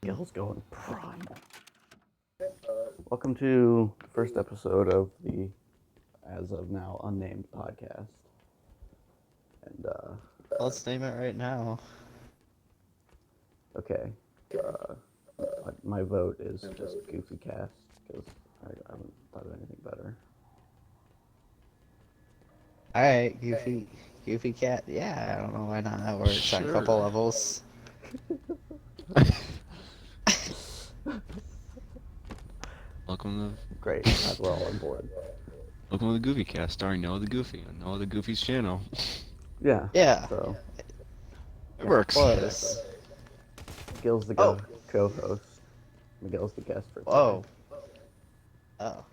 Miguel's going primal. Welcome to the first episode of the, as of now, unnamed podcast. And, Let's name it right now. okay. My vote is just GoofyCast, because I haven't thought of anything better. Alright, Goofy Cat. Yeah, I don't know why not. That works on a couple levels. Welcome Great, glad we're all on board. to the GoofyCast, starring Noah the Goofy on Noah the Goofy's channel. Yeah. Yeah. So, It works. Close. Miguel's the Oh. co-host. Miguel's the guest for today. Whoa. Oh.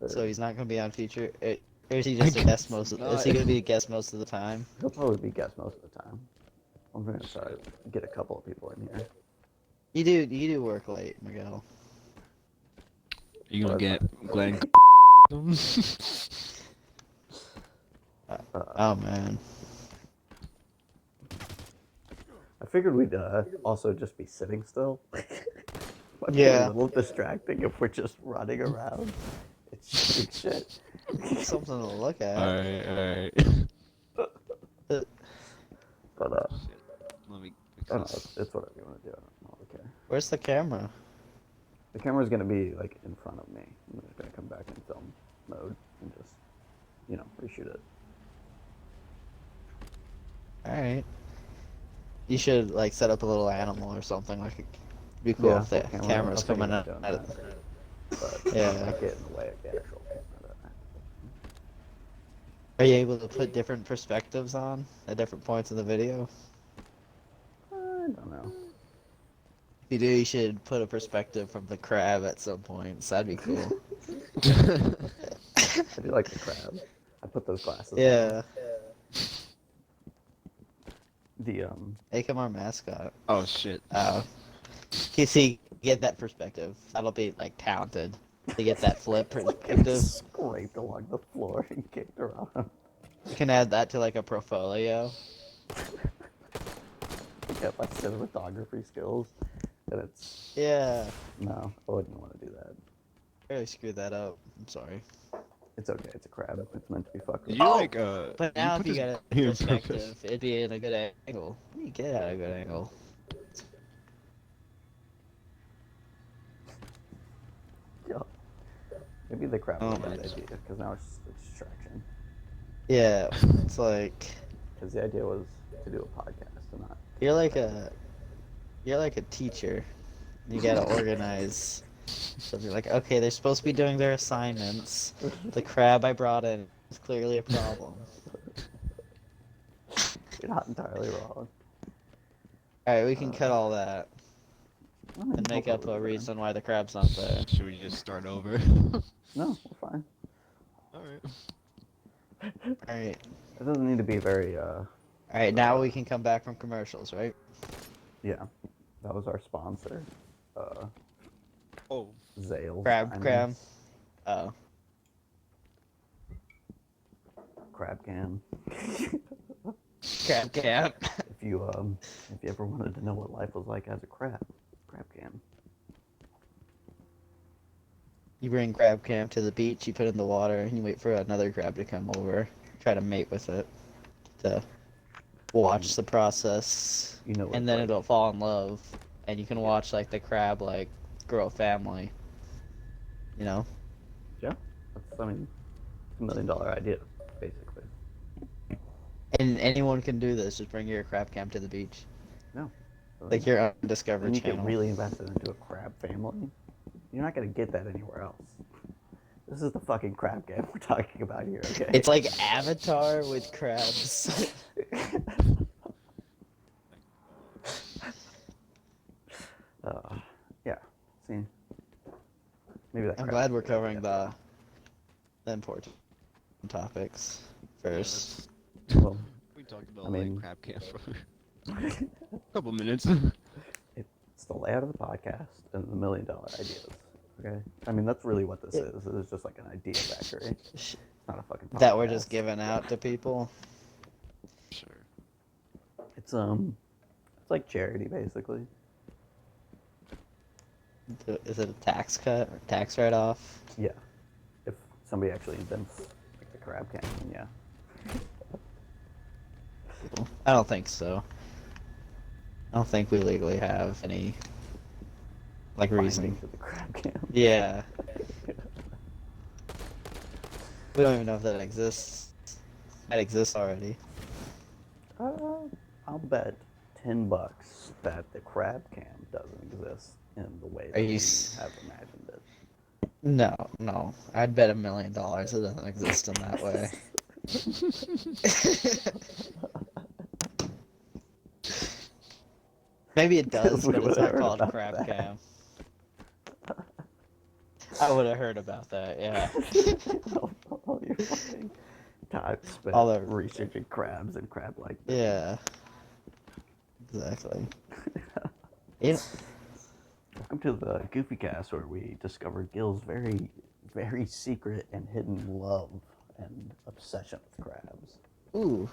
So he's not gonna be on feature. Or is he just a guest most? Is he gonna be a guest most of the time? He'll probably be guest most of the time. I'm gonna try to get a couple of people in here. You do work late, Miguel. You gonna get Glenn? Oh man. I figured we'd also just be sitting still. Might be Yeah. a little distracting if we're just running around. It's shooting shit. Something to look at. Alright. But Let me I don't know. It's whatever you want to do. I don't care. Where's the camera? The camera's gonna be like in front of me. I'm just gonna come back in film mode and just, reshoot it. Alright. You should like set up a little animal or something. Like, it'd be cool if the camera's coming out. But Yeah. not get in the way of the actual camera. Are you able to put different perspectives on at different points in the video? I don't know. If you do, you should put a perspective from the crab at some points. That'd be cool. I do like the crab. I put those glasses Yeah. on. The Make him our mascot. Oh shit. You see, get that perspective. That'll be like talented to get that flip perspective. scraped along the floor and kicked around. You can add that to like a portfolio. Get my cinematography skills, and it's Yeah. no, I wouldn't want to do that. Really screwed that up. I'm sorry. It's okay. It's a crab. It's meant to be fucked with. You But now if you put got a this here on purpose. perspective, it'd be in a good angle. What do you get at a good angle? Yeah. Maybe the crab Oh is a my bad idea because now it's just a distraction. Yeah, it's like Because the idea was to do a podcast and not. you're like a teacher. You gotta organize. So you're like, okay, they're supposed to be doing their assignments. The crab I brought in is clearly a problem. You're not entirely wrong. Alright, we can cut all that I mean, and make we'll up a probably do reason why the crab's not there. Should we just start over? that. No, we're fine. Alright. Alright. It doesn't need to be very. Alright, now we can come back from commercials, right? Yeah, that was our sponsor. Oh. Zale. Crab. Oh. Crab cam. Crab camp. If you ever wanted to know what life was like as a crab cam. You bring crab camp to the beach, you put it in the water, and you wait for another crab to come over. Try to mate with it. To watch the process. You know. And then it'll fall in love. And you can watch like the crab like grow a family. You know? Yeah, that's $1 million idea, basically. And anyone can do this. Just bring your crab camp to the beach. No. Like your undiscovered When you channel. get really invested into a crab family, you're not gonna get that anywhere else. This is the fucking crab cam we're talking about here, okay? It's like Avatar with crabs. Yeah. See, maybe that. I'm crab glad we're is covering the the important topics first. Well, We talked about I mean- like crab camp for a couple minutes. it's the layout of the podcast and the $1 million ideas. Okay. I mean, that's really what this is. It's just like an idea factory. It's not a fucking podcast. That we're just giving out to people. Sure. It's like charity basically. Is it a tax cut or tax write-off? Yeah. If somebody actually invents like the crab cam, then yeah. I don't think so. I don't think we legally have any like reason. Binding to the crab cam. Yeah. We don't even know if that exists. That exists already. I'll bet $10 that the crab cam doesn't exist in the way that Are you we s- have imagined it. No. I'd bet $1 million it doesn't exist in that way. Maybe it does, We but it's would've not heard called about crab that. cam. I would have heard about that, yeah. All your fucking time spent All the- researching crabs and crab-like. Yeah. Exactly. You Welcome to the GoofyCast, where we discover Gil's very, very secret and hidden love and obsession with crabs. Ooh.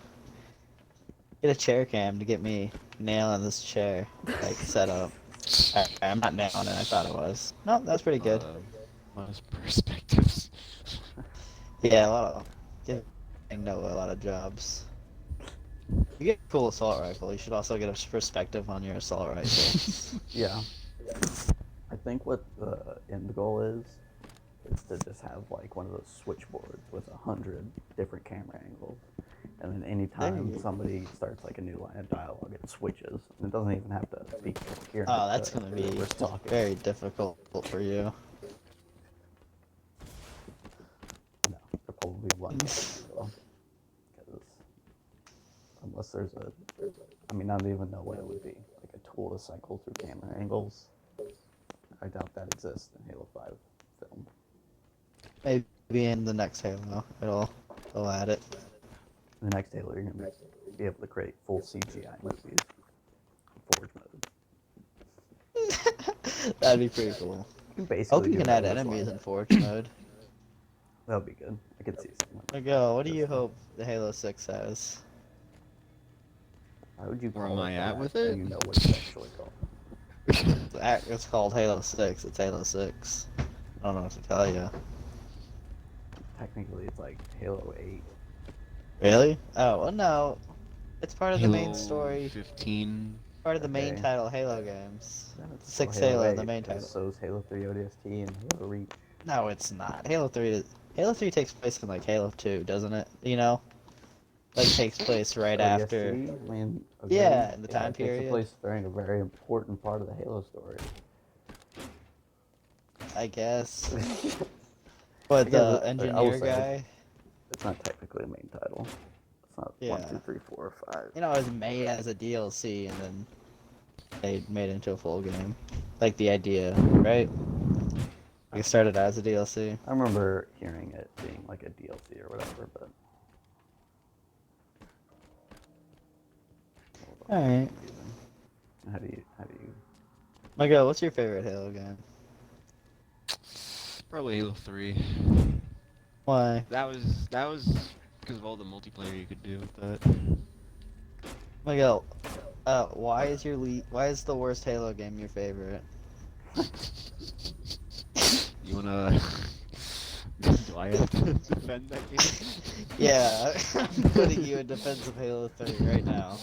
Get a chair cam to get me nailing this chair, like, set up. I'm not nailing it, I thought it was. No, that's pretty good. Most perspectives. Yeah, a lot of... I know a lot of jobs. You get a cool assault rifle, you should also get a perspective on your assault rifle. Yeah. I think what the end goal is to just have like one of those switchboards with 100 different camera angles. And then anytime somebody starts like a new line of dialogue, it switches. And it doesn't even have to be coherent. Oh, that's gonna be whoever's talking. very difficult for you. No, there probably one. Because unless there's a, I mean, I don't even know what it would be. Like a tool to cycle through camera angles. I doubt that exists in Halo 5 film. Maybe in the next Halo, they'll add it. In the next Halo, you're going to be able to create full CGI movies. Forge mode. That'd be pretty cool. You basically Hope you do can that add with, enemies like- in Forge mode. That would be good. I could see something. Miguel, what do this you stuff. hope the Halo 6 has? Why would you Where call am I it at that with when it? you know what it's actually called? It's called Halo 6. It's Halo 6. I don't know what to tell you. Technically, it's like Halo 8. Really? Oh, well, no. It's part of the Halo main story. 15. Part of the main Okay. title Halo games. Then it's Six still Halo, 8, the main because title. So is Halo 3 ODST and Halo Reach. No, it's not. Halo 3 takes place in like Halo 2, doesn't it? You know? Like takes place right after. ODST? I mean, okay. Yeah, in the time it takes period. place during a very important part of the Halo story. I guess. But guess the I will engineer say guy, It's not technically a main title. It's not Yeah. 1, 2, 3, 4, 5. you know, it was made as a DLC and then they made it into a full game. Like the idea, right? Like it started as a DLC. I remember hearing it being like a DLC or whatever, but. Alright. How do you? Miguel, what's your favorite Halo game? Probably Halo 3. Why? That was because of all the multiplayer you could do with that. Miguel, why is the worst Halo game your favorite? You wanna? Do I have to defend that game? Yeah, I'm putting you in defense of Halo 3 right now.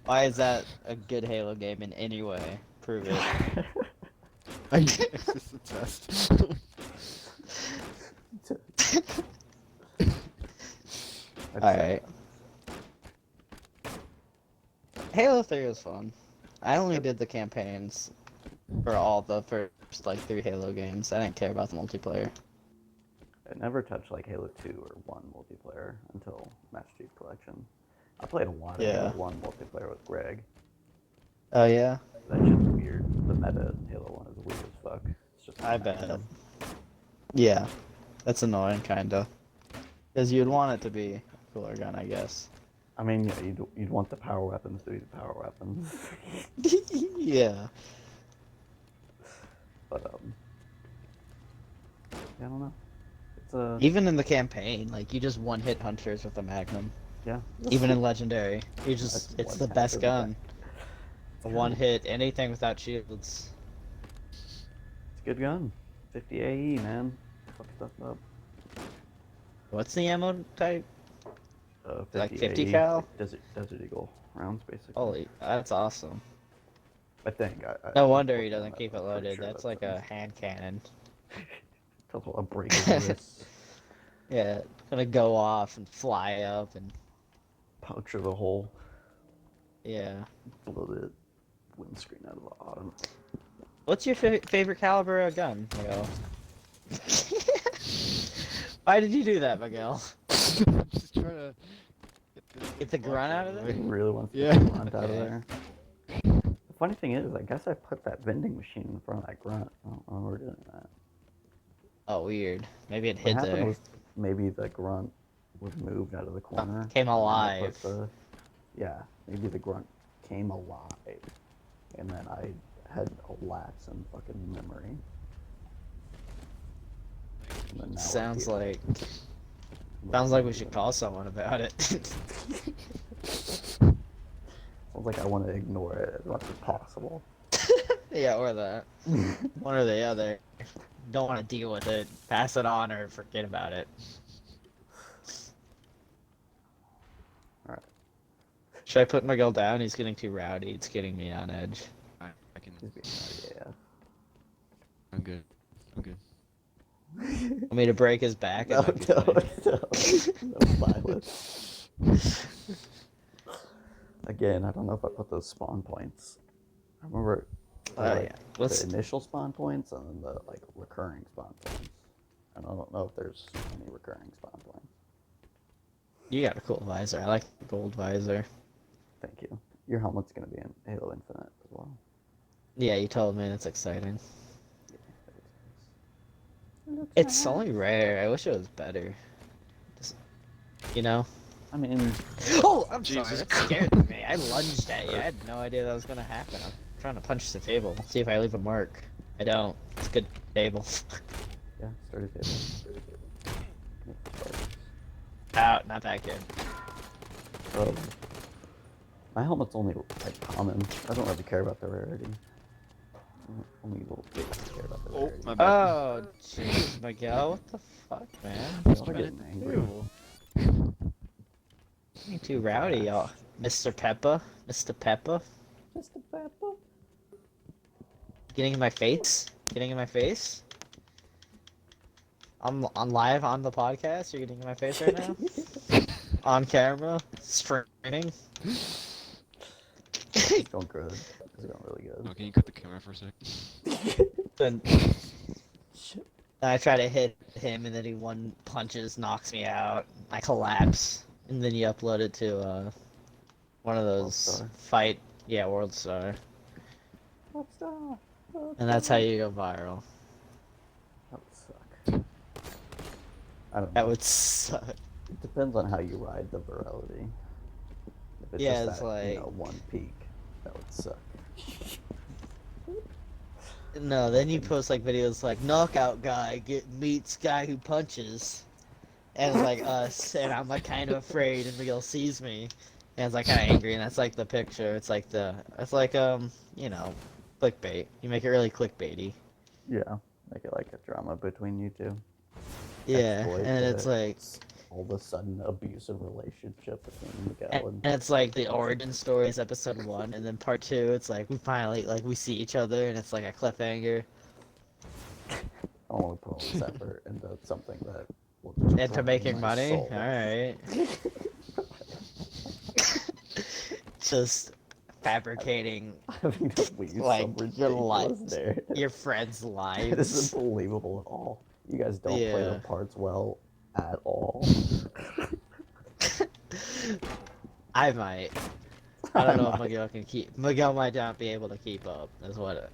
Why is that a good Halo game in any way? Prove it. I guess it's a test. Alright. Halo 3 was fun. I only did the campaigns for all the first like 3 Halo games. I didn't care about the multiplayer. I never touched like Halo 2 or 1 multiplayer until Master Chief Collection. I played a lot of Yeah. Halo 1 multiplayer with Greg. Oh yeah? That shit's weird. The meta in Halo 1 is weird as fuck. It's just I bet. Yeah. That's annoying, kinda. Because you'd want it to be a cooler gun, I guess. I mean, yeah, you'd want the power weapons to be the power weapons. Yeah. But, yeah, I don't know. It's a, Even in the campaign, like you just one-hit hunters with the Magnum. yeah. Even in Legendary, That's it's one the tap best of the gun. back. A one hit, anything without shields. Good gun. 50 AE, man. Fuck stuff up. What's the ammo type? 50 Like 50 AE, cal? like Desert Eagle rounds, basically. Holy, that's awesome. I think. No wonder he I'm doesn't keep it pretty loaded. sure That's like a hand cannon. I'll break his wrists, Yeah, it's gonna go off and fly up and puncture the hole, yeah. blow the windscreen out of the bottom. What's your favorite caliber of gun, Miguel? Why did you do that, Miguel? I'm just trying to Get the grunt out of He there? really wants to Yeah. get the grunt out of Okay. there. The funny thing is, I guess I put that vending machine in front of that grunt. I don't know why we're doing that. Oh, weird. Maybe it What hid happened there. was maybe the grunt was moved out of the corner. Came and then I alive. put yeah, maybe the grunt came alive, and then I had a lapse in fucking memory. And then now we're Sounds here. like we should call someone about it. Sounds like I want to ignore it as much as possible. Yeah, or that. One or the other. Don't want to deal with it. Pass it on or forget about it. Alright. Should I put Miguel down? He's getting too rowdy. It's getting me on edge. I can. He's being yeah. I'm good. I'm good. Want me to break his back? It No, might be no, fine. no violence. Again, I don't know if I put those spawn points. I remember Yeah. Let's. the initial spawn points and then the like recurring spawn points. And I don't know if there's any recurring spawn points. You got a cool visor. I like the gold visor. Thank you. Your helmet's gonna be in Halo Infinite as well. Yeah, you told me. That's exciting. Yeah, it looks It's nice. only rare. I wish it was better. Just, you know? I mean, Oh, I'm Jesus sorry. That scared me. I lunged at you. I had no idea that was gonna happen. I'm trying to punch the table. See if I leave a mark. I don't. It's a good table. yeah, sturdy table. Out. Not that good. My helmet's only like common. I don't really care about the rarity. Only little kids care about the Oh, rarity. my bad. Oh, jeez, Miguel. What the fuck, man? Y'all are getting angry. Ew. Getting too rowdy, y'all. Mr. Peppa. Mr. Peppa. Just a pepper. Getting in my face? Getting in my face? I'm on live on the podcast. You're getting in my face right now? On camera? Straining? It's going good. It's going really good. Oh, can you cut the camera for a sec? Then Shit. I try to hit him, and then he one punches, knocks me out. I collapse, and then you upload it to one of those WorldStar. fight, yeah, WorldStar, What's that? and that's how you go viral. That would suck. I don't know. That would suck. It depends on how you ride the virality. If it's Yeah, just it's that, like- one peak, that would suck. No, then you post like videos like knockout guy meets guy who punches, and it's like us, and I'm like kind of afraid, and Miguel sees me, and it's like kind of angry, and that's like the picture. It's like you know, clickbait. You make it really clickbaity. Yeah, make it like a drama between you two. Yeah, Exploit and the it's like, all of a sudden abusive relationship between Miguel and and it's like the origin story is episode 1, and then part 2, it's like we finally we see each other, and it's like a cliffhanger. I want to put all this effort into something that will just Into drain making my money. soul. All right. Just fabricating Having to weave Like, some your ridiculous life- narrative. your friends' It lives. isn't believable at all. You guys don't play the Yeah. parts well at all. I might. I don't know if Miguel can keep. Miguel might not be able to keep up. That's what.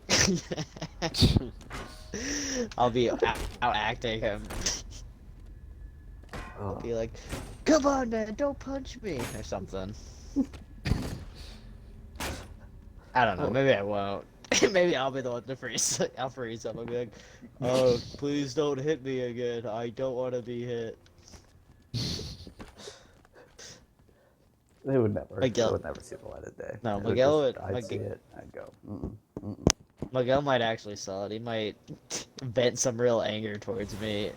I'll be out acting him. I'll Ugh. be like, "Come on, man, don't punch me," or something. I don't know. Maybe I won't. Maybe I'll be the one to freeze. I'll freeze up. I'll be like, "Oh, please don't hit me again. I don't want to be hit." They would never. Miguel- They would never see the light of day. No, It would Miguel just- would- I'd see it. I'd go. Mm-mm, mm-mm. Miguel might actually sell it. He might vent some real anger towards me.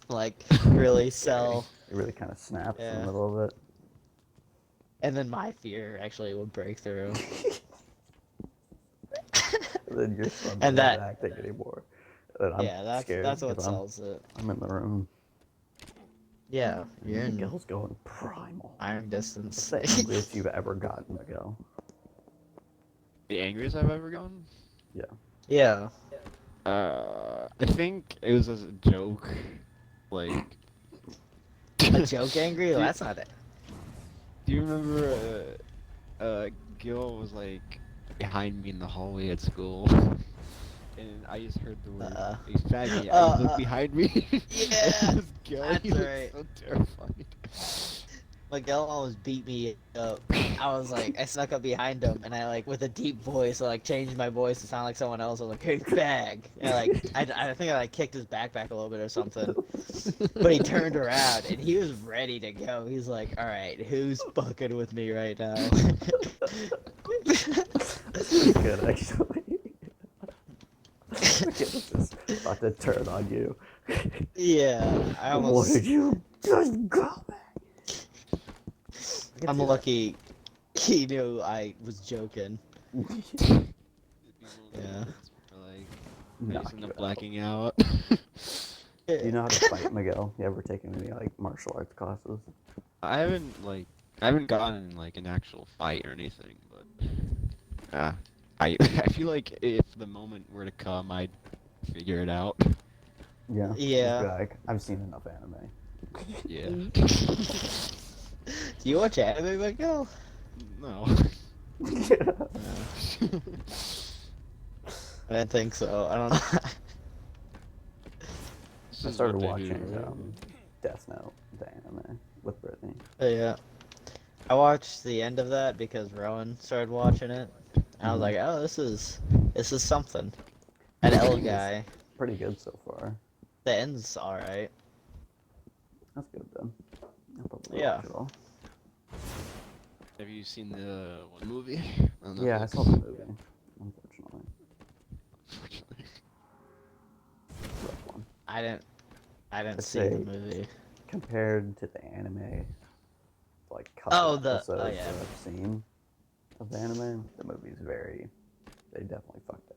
Like, really sell. It really kind of snaps in the Yeah. middle of it. And then my fear actually would break through. And then your son And isn't that, acting anymore. And I'm yeah, scared that's what because sells it. I'm in the room. Yeah, you're in Miguel's going primal. iron distance. What's the angriest you've ever gotten, Miguel? The angriest I've ever gotten? Yeah. I think it was as a joke. Like. A joke angry? Well, that's not it. Do you remember, Gil was like behind me in the hallway at school, and I just heard the word "a faggot." I just looked behind me. Yeah, and it was Gil. that's He looked right. so terrified. Miguel almost beat me up. I was like, I snuck up behind him, and I like, with a deep voice, I like changed my voice to sound like someone else. I was like, "Hey, fag!" And I think I like kicked his backpack a little bit or something. But he turned around and he was ready to go. He's like, "All right, who's fucking with me right now?" That's pretty good, actually. Miguel's just about to turn on you. Yeah, I almost. What did you just go? I'm lucky he knew I was joking. Yeah. Yeah. Like, I Knock just ended you up out. blacking out. Do you know how to fight, Miguel? You ever taken any like martial arts classes? I haven't gotten like an actual fight or anything, but I feel like if the moment were to come, I'd figure it out. Yeah. Yeah. Just be like, I've seen enough anime. Yeah. Do you watch anime, Miguel? No. I didn't think so. I don't know. This I is started what they do, watching right? Death Note, the anime, with Brittany. Yeah. I watched the end of that because Rowan started watching it. And I was like, oh, this is something. An L guy. Pretty good so far. The end's alright. That's good then. I'll probably Yeah. watch it all. Have you seen the one movie? On Yeah, I Netflix? saw the movie. Unfortunately, Unfortunately. rough one. I didn't I'd see the say- movie. Compared to the anime, like Oh, couple episodes oh, yeah. that I've seen of the anime, the movie's very. They definitely fucked up.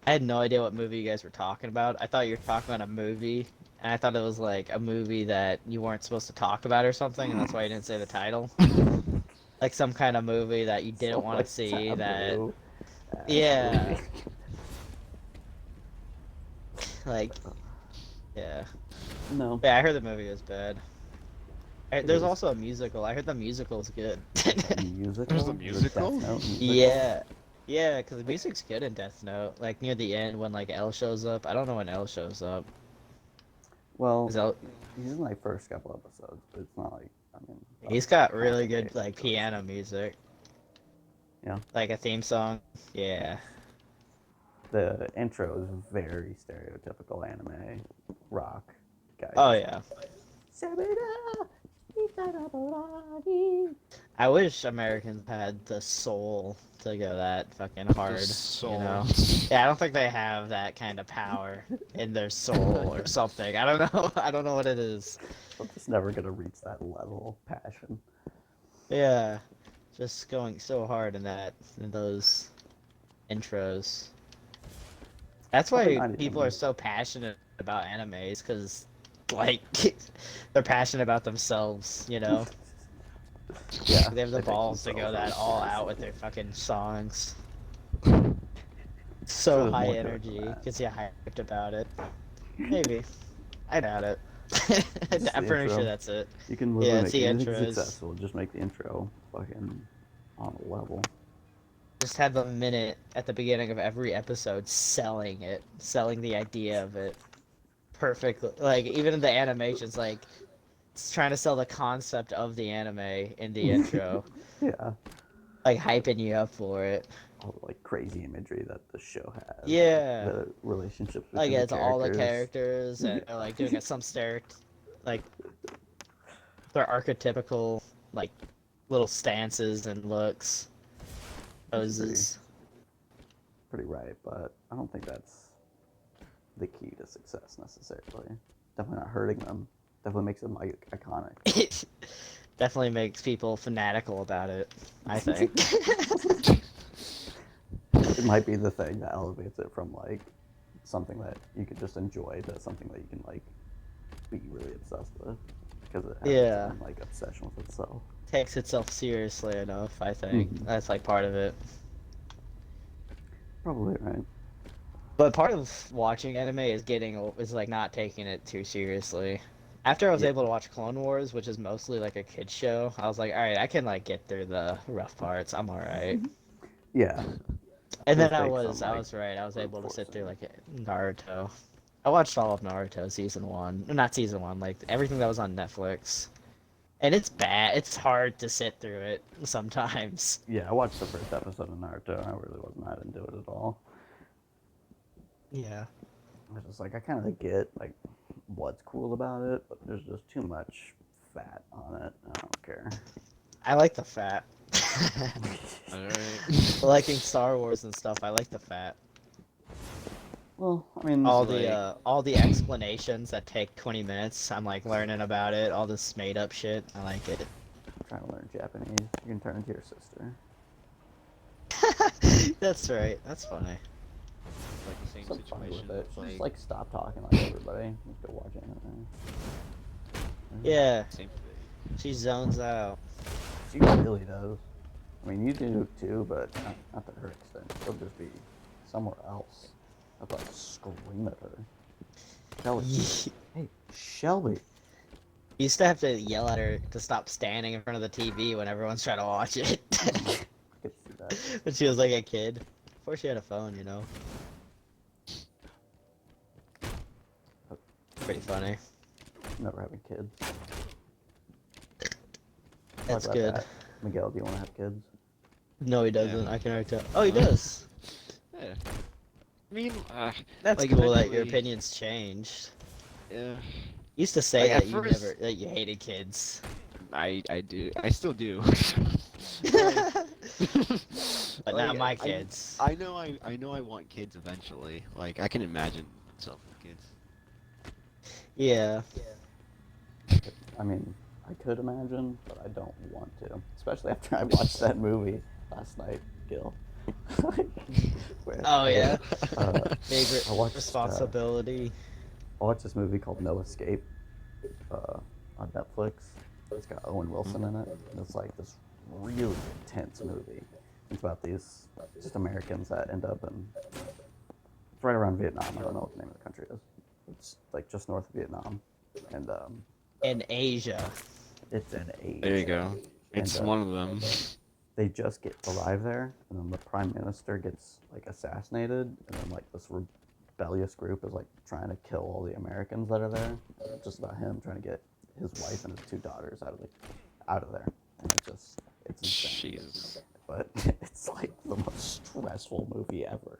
I had no idea what movie you guys were talking about. I thought you were talking about a movie, and I thought it was like a movie that you weren't supposed to talk about or something, and that's why you didn't say the title. Like some kind of movie that you didn't So, want like, to see. That taboo ass Yeah. movie. like, yeah. No. Yeah, I heard the movie was bad. There's is. also a musical. I heard the musical's good. Musical? There's a The musical? Death Note musical? Yeah. Yeah, because the music's good in Death Note. Like, near the end when, like, L shows up. I don't know when L shows up. Well, Is L... he's in like first couple episodes, but it's not like He's got really complicated good, like, choices. piano music. Yeah. Like a theme song. Yeah. The intro is very stereotypical anime rock guy. Oh, yeah. I wish Americans had the soul to go that fucking hard. soul. You know? Yeah, I don't think they have that kind of power in their soul or something. I don't know. I don't know what it is. I'm just never gonna reach that level of passion. Yeah. Just going so hard in those intros. That's Probably why not people even- are so passionate about animes, because, like, they're passionate about themselves, you know? Yeah. They have the take balls to themselves go that very all out seriously. with their fucking songs. Sure, So there's high more to it than energy, that. gets you hyped about it. Maybe. I doubt it. Just the I'm pretty intro. sure that's it. You can Yeah, literally it's make the anything intros. successful. Just make the intro fucking on a level. Just have a minute at the beginning of every episode selling it, selling the idea of it perfectly. Like, even in the animations, like, it's trying to sell the concept of the anime in the intro, Yeah. like hyping you up for it. All the, like crazy imagery that the show has. Yeah. The relationships Like, between it's the all the characters. characters, and they're like doing some like their archetypical, like, little stances and looks, poses. pretty right, but I don't think that's the key to success necessarily. Definitely not hurting them. Definitely makes them like iconic. It definitely makes people fanatical about it, I think. It might be the thing that elevates it from like something that you could just enjoy to something that you can like be really obsessed with because it has its own like obsession with itself. Takes itself seriously enough, I think. That's like part of it. Probably right. But part of watching anime is like not taking it too seriously. After I was able to watch Clone Wars, which is mostly like a kid show, I was like, all right, I can like get through the rough parts. I'm all right. Yeah. And then Those I take was some, I like, was right. I was brute able to sit forcing. through like Naruto. I watched all of Naruto season 1. Not season 1, like everything that was on Netflix. And it's bad. It's hard to sit through it sometimes. Yeah, I watched the first episode of Naruto and I really wasn't that into it at all. Yeah. I was just like, I kind of get like what's cool about it, but there's just too much fat on it. I don't care. I like the fat. Alright. Liking Star Wars and stuff, I like the fat. Well, I mean, All the explanations that take 20 minutes, I'm like learning about it, all this made up shit. I like it. I'm trying to learn Japanese. You can turn into your sister. That's right. That's funny. Like the same Some fun situation. with it. Like, Just like stop talking like everybody. Just go watch anime. Yeah, same thing. she zones out. She really does. I mean, you do too, but not to her extent. She'll just be somewhere else. I'll like scream at her. Shelby. Hey, Shelby. You used to have to yell at her to stop standing in front of the TV when everyone's trying to watch it. I could see that. When she was like a kid. Before she had a phone, you know. Pretty funny. Never having kids. That's Talk about good. that. Miguel, do you want to have kids? No, he doesn't. Yeah. I can already tell. Oh, he does. Yeah. I mean, That's like, cool that your eventually- opinions changed. Yeah. You used to say Like, that at you first- that you hated kids. I do. I still do. But Like, not my kids. I know I want kids eventually. Like I can imagine myself with kids. Yeah. I mean, I could imagine, but I don't want to. Especially after I watched that movie last night, Gil. Oh yeah. I watched, Responsibility. I watched this movie called No Escape on Netflix. It's got Owen Wilson in it. And it's like this really intense movie. It's about these just Americans that end up in. It's right around Vietnam. I don't know what the name of the country is. It's like just north of Vietnam, and In Asia. it's in Asia. There you go. It's And, one of them. They just arrive there, and then the prime minister gets like assassinated, and then like this rebellious group is like trying to kill all the Americans that are there. It's just about him trying to get his wife and his 2 daughters out of there, and it's insane. Jesus. But it's like the most stressful movie ever.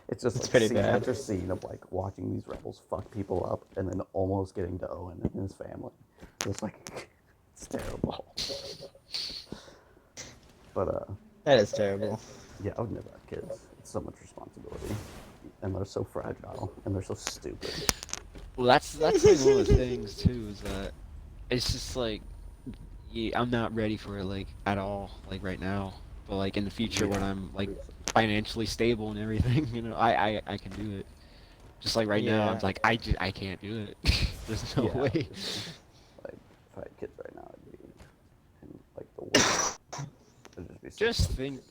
It's just like pretty scene bad. after scene of like watching these rebels fuck people up, and then almost getting to Owen and his family. It's like it's terrible. But That is terrible. yeah, I would never have kids. It's so much responsibility, and they're so fragile, and they're so stupid. Well, that's like one of the things too. Is that it's just like I'm not ready for it like at all like right now. But like in the future when I'm like financially stable and everything, you know, I can do it. Just like right now, Yeah. I'm like I can't do it. There's no Yeah, way. like if I had kids right now, I'd be in like the worst. It'd just be so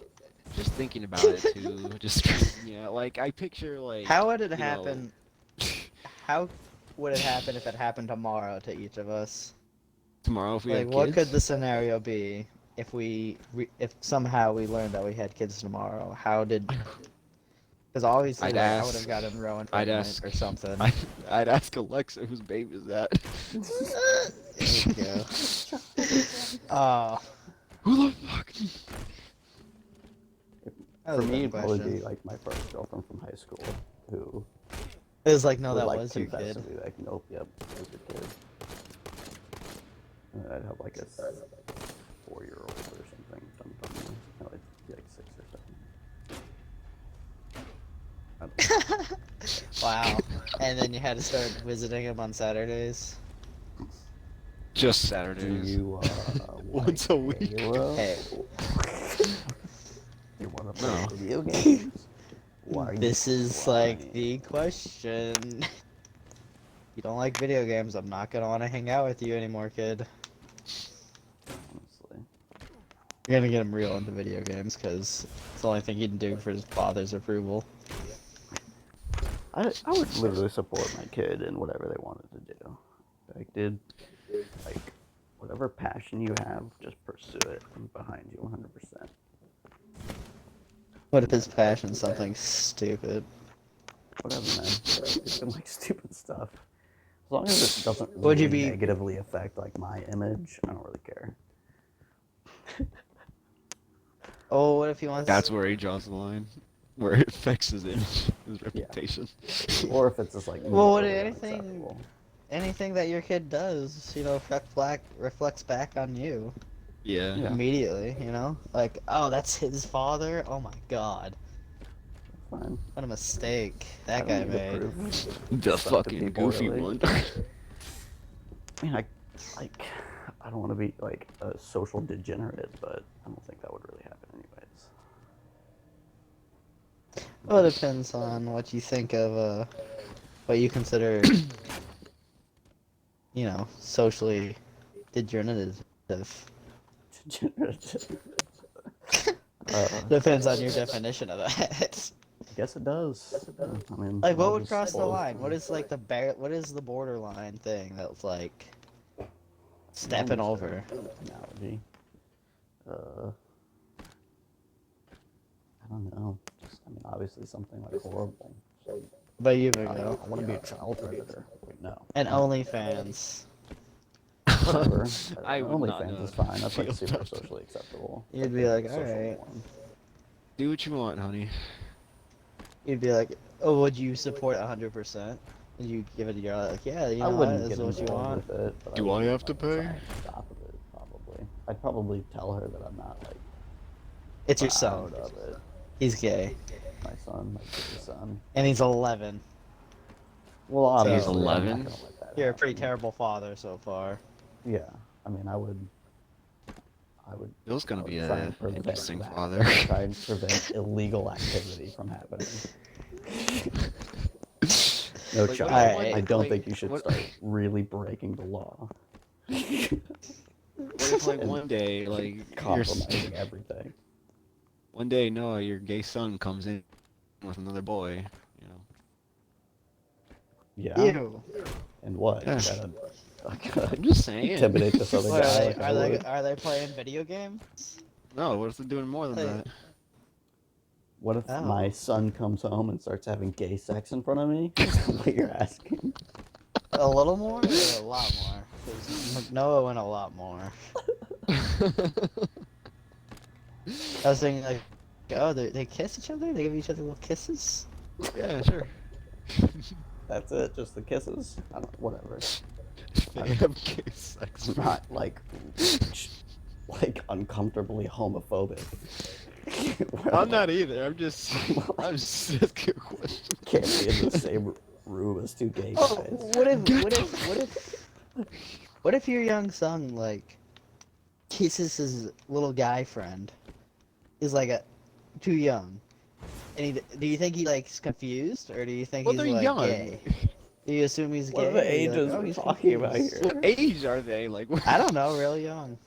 Just thinking about it too. Just yeah, like I picture like How would it you know, happen? How would it happen if it happened tomorrow to each of us? tomorrow if we Like, had what kids. could the scenario be if if somehow we learned that we had kids tomorrow? How did? Because obviously, I'd like, I ask- would have gotten Rowan I'd pregnant ask- or something. I'd ask Alexa whose baby is that. There you go. Oh, Who the fuck? that For was a me, dumb it'd probably question. be like my first girlfriend from high school, who It was like, no, would that like was your confess kid. to be like, nope, yep, that was your kid. And then I'd have like a 4-year-old or something. No, it'd be like 6 or 7. Wow. And then you had to start visiting him on Saturdays. Just Do Saturdays. you Once like a week. Halo? Hey. You want to play No. video games? Why are you This is like crying? the question. You don't like video games, I'm not gonna want to hang out with you anymore, kid. Honestly. You're gonna get him real into video games, because it's the only thing he can do for his father's approval. I would literally support my kid in whatever they wanted to do. Like, dude, like, whatever passion you have, just pursue it. I'm behind you 100%. What if his passion's something stupid? Whatever, man. You can like stupid stuff. As long as it doesn't Would you really be- negatively affect like my image, I don't really care. Oh, what if he wants... That's where he draws the line. Where it affects his image, his reputation. Or if it's just like Well, what morally anything- unacceptable. Anything that your kid does, reflects back on you. Yeah. Yeah. Immediately, you know? Like, oh, that's his father? Oh my god. Fine. What a mistake I that don't guy need to made. prove The stuff to fucking people, goofy really. one. I mean, I don't want to be like a social degenerate, but I don't think that would really happen anyways. Well, it depends on what you think of, what you consider, you know, socially degenerative. Degenerative. Depends on your definition of that. I guess it does. I mean, Like, what I'll would just cross the spoil line? it. What is like what is the borderline thing that's like stepping Almost over? an analogy. I don't know. Just, I mean, obviously something like horrible. So, But you I go. want to be a child predator. Wait, no. And OnlyFans. Whatever. I would not OnlyFans know is fine. That's like feel super about that. socially acceptable. You'd Like, be the like, social alright. norm. Do what you want, honey. You'd be like, oh, would you support 100%? And you give it a year, like, yeah, you I know what, wouldn't this get is what you involved want. with it. But Do I wouldn't, have to like, pay? try and stop it, probably. I'd probably tell her that I'm not like It's your son. proud of it. He's gay. My son, my kid's son. And he's 11. Well, obviously, He's I'm not 11? gonna let that You're a pretty happen. terrible father so far. Yeah, I mean, I would. Bill's gonna I would be try a and prevent interesting that. father. Try and prevent illegal activity from happening. No Like, child. Alright. I don't like, think you should what- start really breaking the law. What if like And one day, like your Compromising everything. one day, Noah, your gay son comes in with another boy, you know? Yeah. Ew. And what? Yeah. Gotta I'm just saying. intimidate this other What, guy. Like I would. are they playing video games? No, what if they're doing more than Hey. that? What if Oh. my son comes home and starts having gay sex in front of me? Is that what you're asking? A little more or a lot more? 'Cause Noah went a lot more. I was thinking like, oh, they kiss each other? They give each other little kisses? Yeah, sure. That's it. Just the kisses. I don't. Whatever. They have gay sex. I'm not like uncomfortably homophobic. I'm not either. I'm just asking a question. Can't be in the same room as two gay Oh, guys. what if your young son like kisses his little guy friend? Is like too young. And do you think he like is confused, or do you think Well, he's they're like young. gay? Do you assume he's What gay? are the or you're ages like, oh, we're he's talking about confused? here? What age are they? Like, I don't know, real young.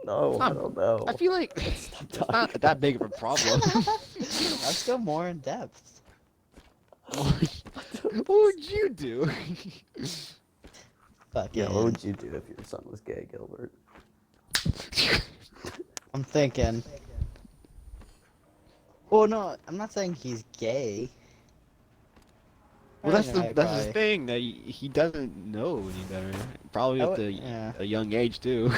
No, I don't know. I feel like Stop it's talking. not that big of a problem. Let's go more in depth. What would you do? Fuck Yeah, yeah. what would you do if your son was gay, Gilbert? I'm thinking. Well, no, I'm not saying he's gay. Well, I think I'd that's probably- the thing that he doesn't know any better. Probably I at would- yeah. a young age too.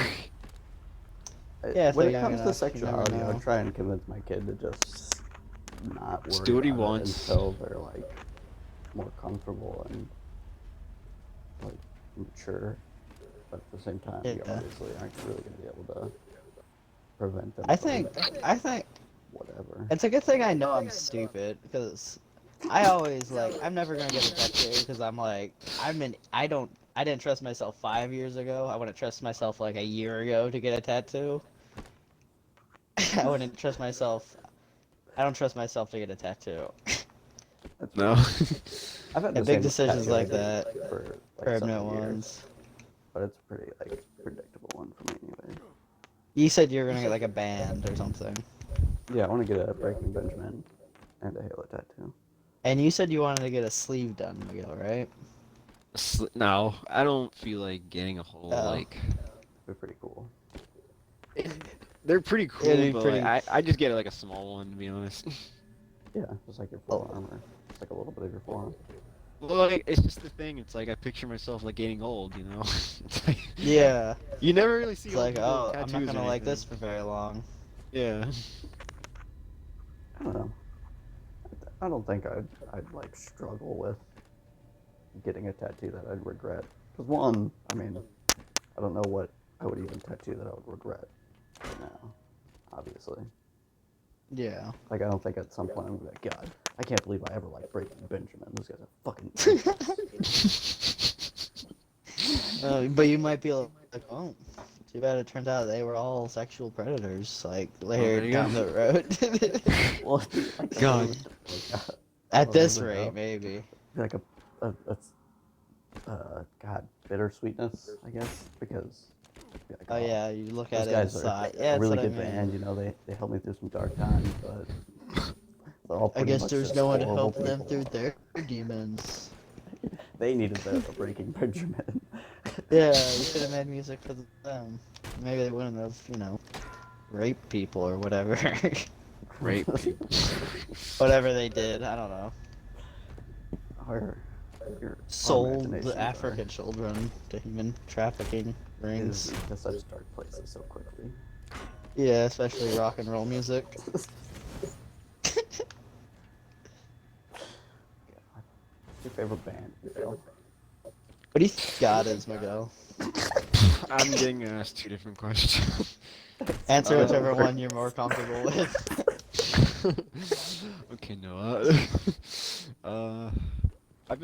Yeah, if When they're it young comes to enough, you never sexuality, I know. would try and convince my kid to just not worry Just do what he about it wants. until they're like more comfortable and like mature. But at the same time, you Yeah. obviously aren't really gonna be able to prevent them. I from think whatever. it's a good thing I know I'm stupid, because I always like I'm never gonna get a tattoo because I'm like I didn't trust myself 5 years ago. I wouldn't trust myself like a year ago to get a tattoo. I wouldn't trust myself. I don't trust myself to get a tattoo. That's No. I've had Yeah, the big same decisions tattoo like idea, that. for like Permanent several years, ones. but it's a pretty like predictable one for me anyway. You said you were gonna get like a band or something, Yeah, I want to get a Breaking Benjamin and a Halo tattoo. and you said you wanted to get a sleeve done, Miguel, right? No, I don't feel like getting a whole Oh. like. It'd be pretty cool. They're pretty cool, It'd be but pretty. like, I just get like a small one to be honest. Yeah, just like your Oh. forearm, or just like a little bit of your forearm. Well, like it's just the thing. It's like I picture myself like getting old, you know. It's like, Yeah. you never really see It's old like, people with oh, I'm not tattoos or gonna like this anything. for very long. Yeah. I don't know. I don't think I'd like struggle with getting a tattoo that I'd regret. Because one, I mean, I don't know what I would even tattoo that I would regret right now. Obviously, Yeah. like I don't think at some point I'm gonna be like, God, I can't believe I ever like Breaking Benjamin. Those guys are fucking. But you might be like, oh, too bad it turned out they were all sexual predators, like later there you down go. the road. Well, like, God. like, At this really rate, know. maybe. Like God, bittersweetness, I guess, because. Like, Oh yeah, you look those at it guys and are side. a Yeah, that's really what I good mean. band. You know, they helped me through some dark times, but they're all I pretty guess much there's just no one to horrible help them people. through their demons. They needed the Breaking Benjamin. Yeah, you should have made music for them. Maybe they wouldn't have, raped people or whatever. Rape people. Whatever they did, I don't know. our, our Sold imaginations the African children to human trafficking rings. is to such dark places so quickly. Yeah, especially rock and roll music. What's your favorite band, Miguel? What do you think God is, Miguel? I'm getting asked two different questions. Answer whichever one you're more comfortable with. Okay, Noah. I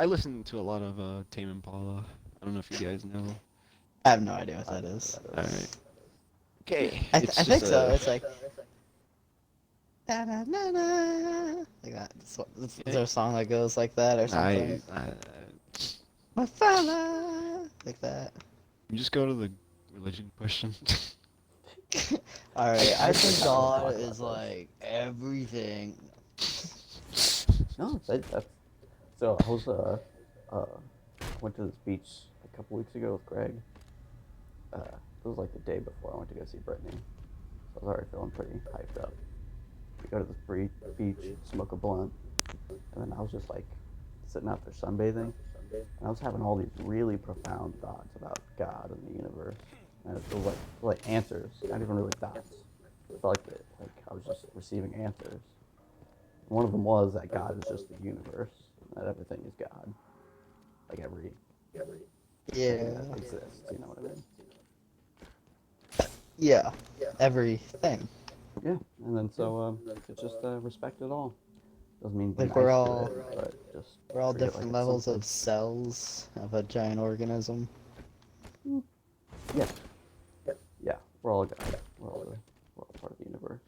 listen to a lot of Tame Impala. I don't know if you guys know. I have no idea what that is. Alright. Okay. I It's think just so. It's like. Na, na, na, na. Like that. Is there a song that goes like that or something? My father! Like that. You just go to the religion question. Alright, I think forgot God what is like everything. No, that's so. I was went to this beach a couple weeks ago with Greg. It was like the day before I went to go see Brittany. So I was already feeling pretty hyped up. We go to this beach, smoke a blunt, and then I was just like sitting out there sunbathing, and I was having all these really profound thoughts about God and the universe. And it was like answers, not even really thoughts. It felt like I was just receiving answers. One of them was that God is just the universe, and that everything is God. Like every thing Yeah. that exists, you know what I mean? Yeah. Everything. Yeah, and then so it's just respect it all. Doesn't mean be Like nice we're to all it, but just we're all treat it like different it's levels something. of cells of a giant organism. Yeah, yeah, we're all God. We're all part of the universe.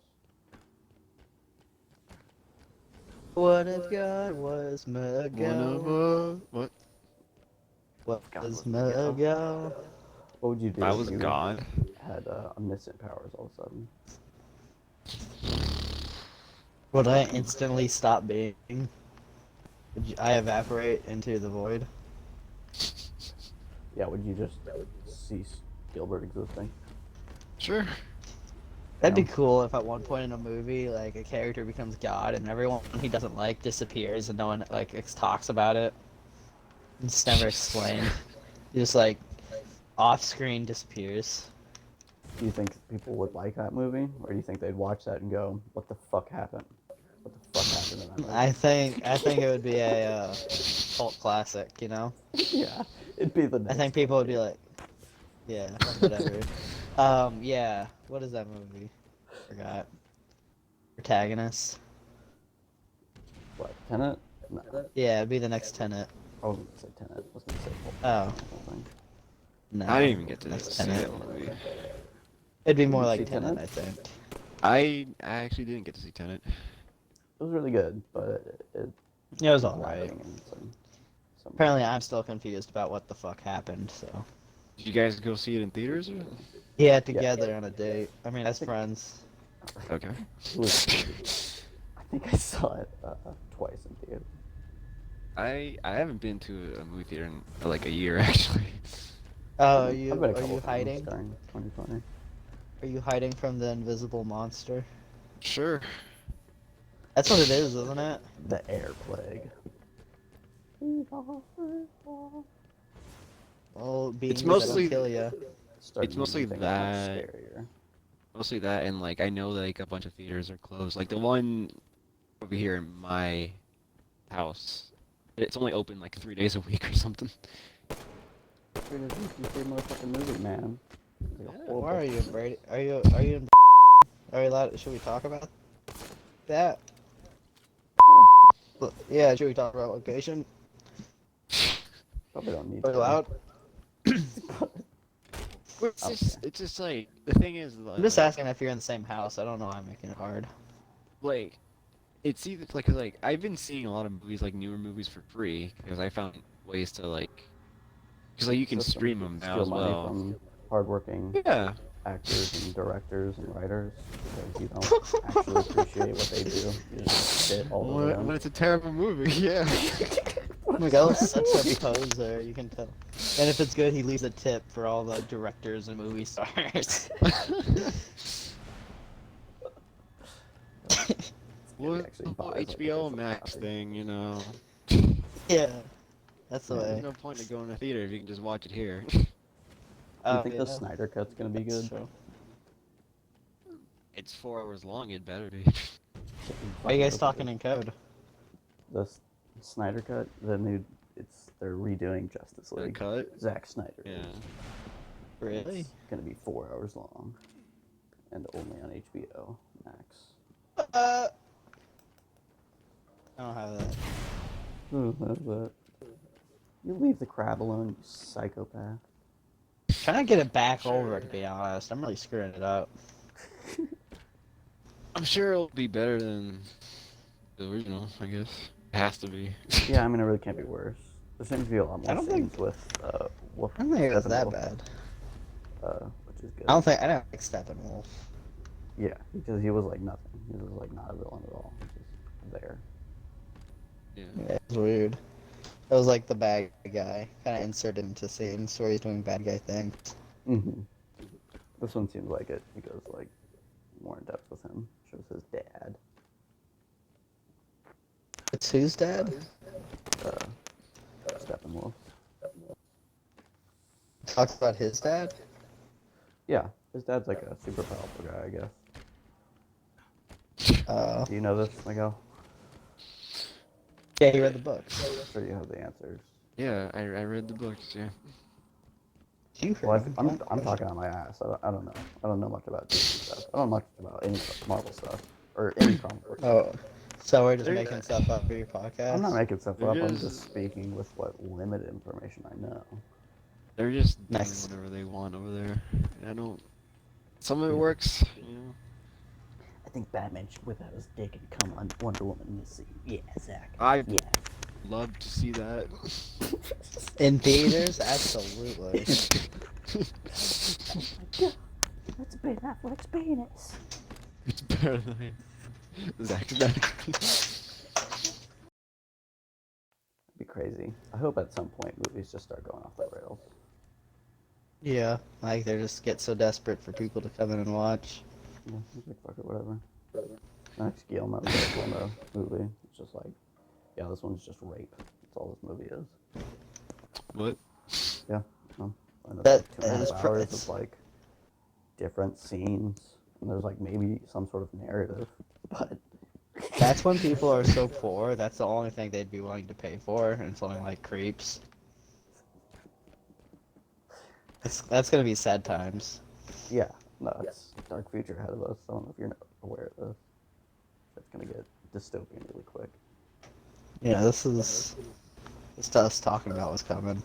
What if God was One Miguel? what? What God was was Miguel. Miguel? What would you do I if was you God. had omniscient powers all of a sudden? Would I instantly stop being? I evaporate into the void? Yeah, would you just cease Gilbert existing? Sure. That'd be Yeah. cool if at one point in a movie, like, a character becomes God and everyone he doesn't like disappears and no one, like, talks about it. It's never explained. He just, like, off-screen disappears. Do you think people would like that movie, or do you think they'd watch that and go, "What the fuck happened? What the fuck happened in that movie?" I think it would be a cult classic, you know? Yeah, it'd be the next. I think people would be like, yeah, whatever. Yeah, what is that movie? Forgot. Protagonist. What, Tenet? No, Yeah, it'd be the next Tenet. I wasn't gonna say Tenet. I was gonna say Pulp Oh. Fiction or something. No. I didn't even get to next see Tenet. that movie. It'd be more Did you like see Tenet, Tenet? I think. I actually didn't get to see Tenet. It was really good, but it Yeah, it was was alright. lacking in some Apparently, I'm still confused about what the fuck happened, so. Did you guys go see it in theaters? Or? Yeah, together on a date. I mean, as friends. Okay. It was crazy. I think I saw it twice in theater. I haven't been to a movie theater in like a year actually. Oh, I've been a are couple you times hiding? during 2020. Are you hiding from the invisible monster? Sure. That's what it is, isn't it? The air plague. Oh, beings mostly- that'll kill ya. It's mostly making things much that- scarier. Mostly that, and like I know like a bunch of theaters are closed. Like the one over here in my house, it's only open like 3 days a week or something. You see a motherfucking movie, man. It's like a horrible- Where are you, Brady? Are you in? Are you allowed? Should we talk about that? Yeah, should we talk about location? Probably don't need Are you to. allowed? It's just like the thing is like, I'm just asking if you're in the same house. I don't know. I'm making it hard. like it's either like 'cause, like I've been seeing a lot of movies like newer movies for free because I found ways to like because like you can System. stream them now Steal as money well. from hardworking Yeah. actors and directors and writers because you don't actually appreciate what they do. You just shit all over them. When it's a terrible movie, yeah. Miguel's such a poser. You can tell. And if it's good, he leaves a tip for all the directors and movie stars. Well, actually buys, like, a HBO physical Max copy. thing, you know. Yeah, that's the There's way. no point in going to theater if you can just watch it here. Do you Oh, think yeah. the Snyder Cut's gonna be good? True. It's 4 hours long, it better be. Why are you guys talking in code? The Snyder Cut, they're redoing Justice The League. cut? Zack Snyder. Yeah. Really? It's gonna be 4 hours long, and only on HBO Max. I don't have that. Who has that? You leave the crab alone, you psychopath. Trying to get it back over, to be honest. I'm really screwing it up. I'm sure it'll be better than the original, I guess. It has to be. Yeah, I mean, it really can't be worse. There seems to be a lot more I don't scenes think- with Wolf. I don't think it was that Steppenwolf, bad. which is good. I don't like Steppenwolf. Yeah, because he was like nothing. He was like not a villain at all. He was just there. Yeah. Yeah, it was weird. It was like the bad guy, kind of inserted into scenes where he's doing bad guy things. Mm-hmm. This one seems like it. He goes like more in depth with him. Shows his dad. It's whose dad? Steppenwolf. Talks about his dad? Yeah, his dad's like a super powerful guy, I guess. Do you know this, Miguel? Yeah, he read the books. I'm sure you have the answers. Yeah, I read the books, yeah. You Well, heard I'm talking on my ass. I don't know. I don't know much about DC stuff. I don't know much about any Marvel stuff or any comic book. Oh, so we're just There- making stuff up for your podcast? I'm not making stuff up. I'm There's- just speaking with what limited information I know. They're just doing Nice. whatever they want over there. I don't... Some of it works, you know. I think Batman should whip out his dick and come on Wonder Woman in this scene. Yeah, Zach. I'd Yeah. love to see that. In theaters? Absolutely. Yeah, that's Ben Affleck's penis. It's better than Zach. It'd be crazy. I hope at some point movies just start going off the rails. Yeah, like they just get so desperate for people to come in and watch. Yeah, it's like fuck it, whatever. Next Guillermo del Toro movie. It's just like, yeah, this one's just rape. That's all this movie is. What? Yeah. Well, and it's That- like 2.5 that is hours it's- of like different scenes, and there's like maybe some sort of narrative, but That's when people are so poor, that's the only thing they'd be willing to pay for, and something like Creeps. That's gonna be sad times. yeah, no, it's a dark future ahead of us. I don't know if you're not aware of this. It's gonna get dystopian really quick. Yeah, this is us talking about what's coming.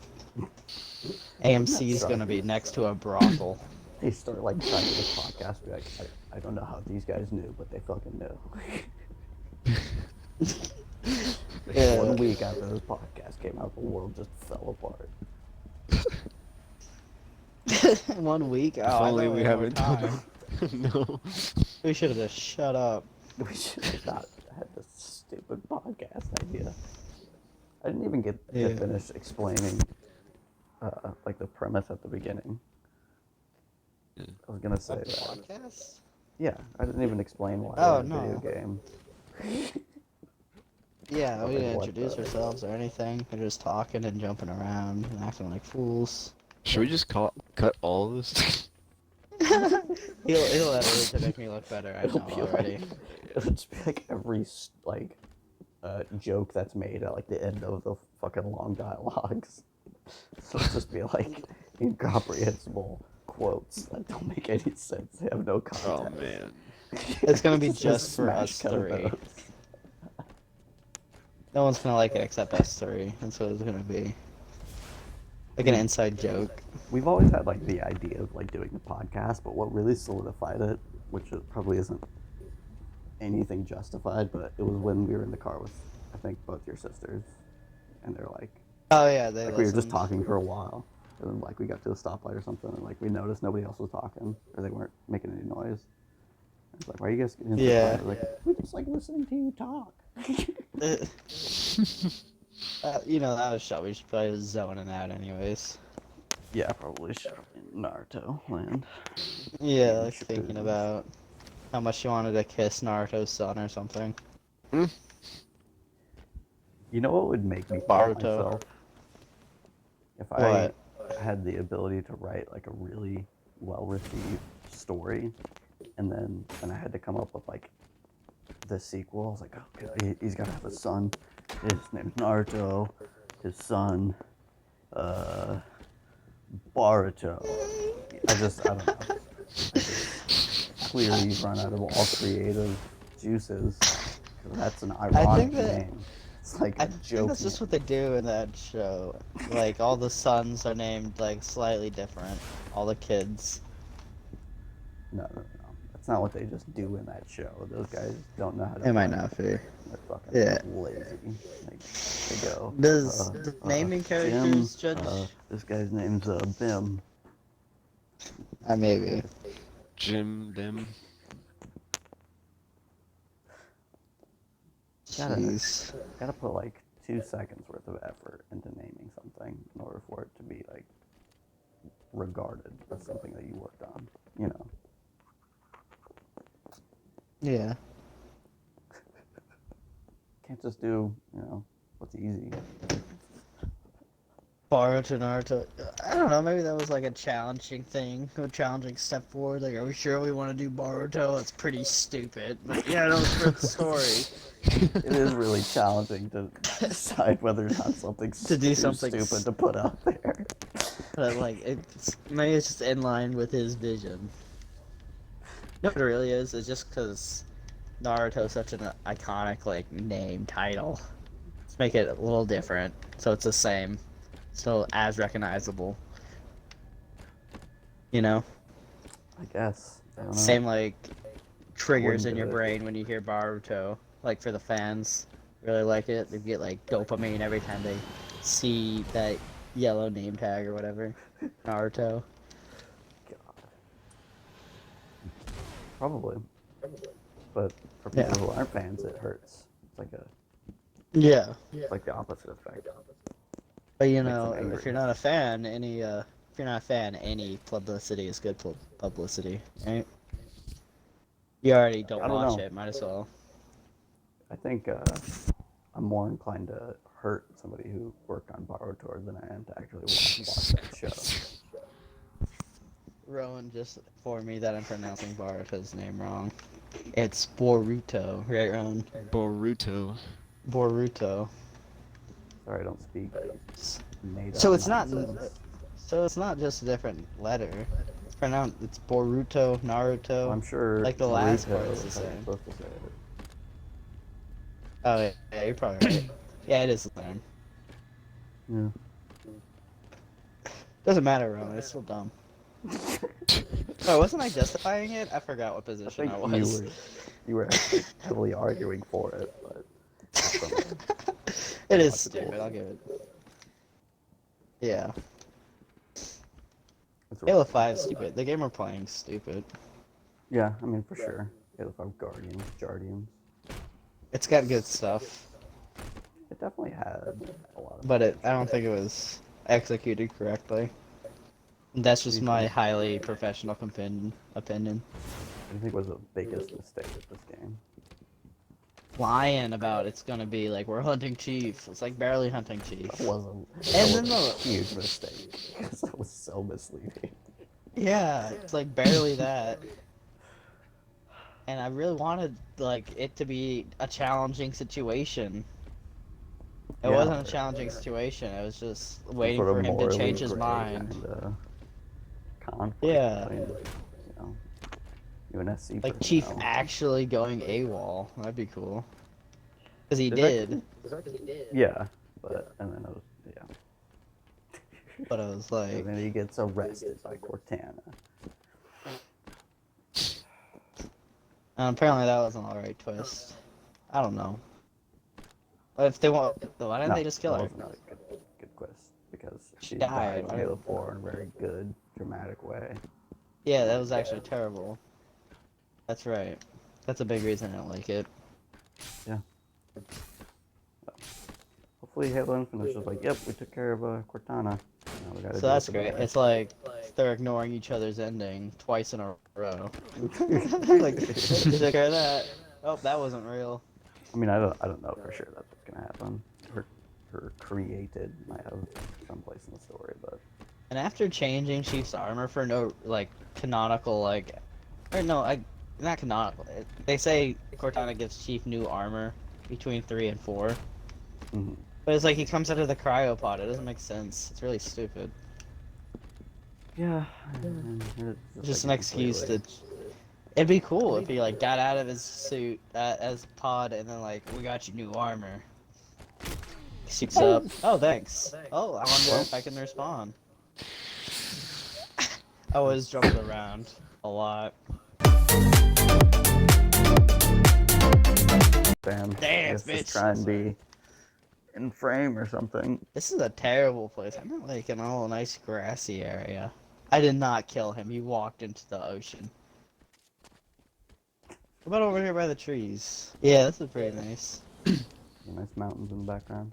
AMC's gonna be next to a brothel. They start like starting this podcast, be like, I don't know how these guys knew, but they fucking knew. Yeah. 1 week after this podcast came out, the world just fell apart. 1 week? Oh, If I only thought we had more haven't done time. it. No. We should have just shut up. We should have not had this stupid podcast idea. I didn't even get Yeah. to finish explaining like the premise at the beginning. I was gonna say that. Podcast? Yeah, I didn't even explain why Oh, it was a no. video game. Yeah, we Like, didn't what introduce the- ourselves or anything. We're just talking and jumping around and acting like fools. Should we just cut all of this? He'll edit it to make me look better. I It'll know be already. like, it'll just be like every like joke that's made at like the end of the fucking long dialogues. So it'll just be like incomprehensible quotes that don't make any sense. They have no context. Oh man. It's gonna be Just a just for smash us cut of three. those. No one's gonna like it except us three. That's what it's gonna be. Like an inside joke. We've always had like the idea of like doing the podcast, but what really solidified it, which it probably isn't anything justified, but it was when we were in the car with I think both your sisters, and they're like Oh yeah, they we were just listened. talking for a while, and then like we got to a stoplight or something, and like we noticed nobody else was talking or they weren't making any noise. It's like, why are you guys getting so Yeah. quiet? We're like, we just like listening to you talk. You know, that was shot. We should probably was zoning out anyways. Yeah, probably should in Naruto land. Yeah, Yeah, like should thinking do. about how much you wanted to kiss Naruto's son or something. You know what would make me kill Baruto. myself? If I What? had the ability to write like a really well-received story, and then I had to come up with like the sequel. I was like, oh, God, he's gotta have a son. His name's Naruto. His son, Baruto. I don't know. I just clearly run out of all creative juices. 'Cause that's an ironic that- name. It's like I a think joke. that's just what they do in that show. Like, all the sons are named, like, slightly different. All the kids. No. That's not what they just do in that show. Those guys don't know how to. It might write. not be. They're fucking Yeah. lazy. Like, they go. Does the naming characters Jim, judge? this guy's name's Bim. Maybe. Jim, them. Jeez. Gotta put like 2 seconds worth of effort into naming something in order for it to be like regarded as something that you worked on. You know. Yeah. Can't just do, what's easy. Baruto Naruto. I don't know, maybe that was like a challenging thing, a challenging step forward. Like, are we sure we want to do Baruto? It's pretty stupid. But yeah, no, it's for the story. It is really challenging to decide whether or not something's To do too something stupid to put out there. But like, maybe it's just in line with his vision. No, what it really is just because Naruto's such an iconic like name title. Let's make it a little different, so it's the same, still as recognizable. You know, I guess. I don't know. same like triggers Wouldn't in do your it. brain when you hear Baruto. Like for the fans, really like it. They get like dopamine every time they see that yellow name tag or whatever. Naruto. God. Probably. But for people Yeah. who aren't fans, it hurts. It's like Yeah. it's like the opposite effect. But you Makes know, them angry. if you're not a fan, any publicity is good publicity, right? You already don't I don't watch know. it, might as well. I think I'm more inclined to hurt somebody who worked on Baruto than I am to actually watch that show. Rowan just informed me that I'm pronouncing Baruto's name wrong. It's Boruto, right, Rowan? Boruto. Boruto. Sorry, I don't speak made So up it's not. nonsense. So it's not just a different letter. It's pronounced. It's Boruto, Naruto. I'm sure Like the last Naruto part is the is how you're same. supposed to say it. Oh yeah, you're probably right. Yeah, it is the same. Yeah. Doesn't matter, Roman. It's still dumb. Oh, wasn't I justifying it? I forgot what I position think I was. you were actually heavily arguing for it, but just from It is logical- stupid. I'll give it. Yeah. it's Halo 5 is stupid. The game we're playing is stupid. Yeah, I mean for sure. Halo 5 Guardians. It's got good stuff, It definitely had a lot of. but I don't think it was executed correctly. That's just my highly professional opinion. What do you think was the biggest mistake with this game? Lying about it's gonna be like we're hunting Chief. It's like barely hunting Chief. That was then a huge mistake because that was so misleading. Yeah, it's like barely that. And I really wanted like it to be a challenging situation. It Yeah, wasn't a challenging situation. I was just waiting sort of for him to morally change his gray mind. kinda conflict Yeah. between, you and SC Like Chief personnel. actually going AWOL. That'd be cool. Because he There's did. Yeah, and then it was, But I was and like, then he gets arrested by Cortana. apparently that was an alright twist. I don't know. If they want, why didn't No, they just kill that her? wasn't really good twist because She she died. died in Halo 4 in a very good, dramatic way. Yeah, that was actually terrible. That's right. That's a big reason I don't like it. Yeah. Hopefully Halo Infinite is just like, yep, we took care of Cortana. Now we gotta So do that's it great. together. It's like they're ignoring each other's ending twice in a row. Like, they took care of that. Oh, that wasn't real. I mean, I don't know for sure that's what's gonna happen. Her created might have some place in the story, but And after changing Chief's armor for no, like, canonical, like... Or no, not canonical. They say Cortana gives Chief new armor between 3 and 4. mhm. But it's like he comes out of the cryopod. It doesn't make sense. It's really stupid. Yeah. Just an excuse to... It'd be cool if he, like, got out of his suit as pod and then, like, we got you new armor. He suits up. Oh, thanks. Oh, I wonder if I can respawn. I was jumping around a lot. Damn. Damn, Just bitch. try and be in frame or something. This is a terrible place. I'm not like in a little nice grassy area. I did not kill him. He walked into the ocean. What about over here by the trees? Yeah, this is pretty nice. Nice mountains in the background.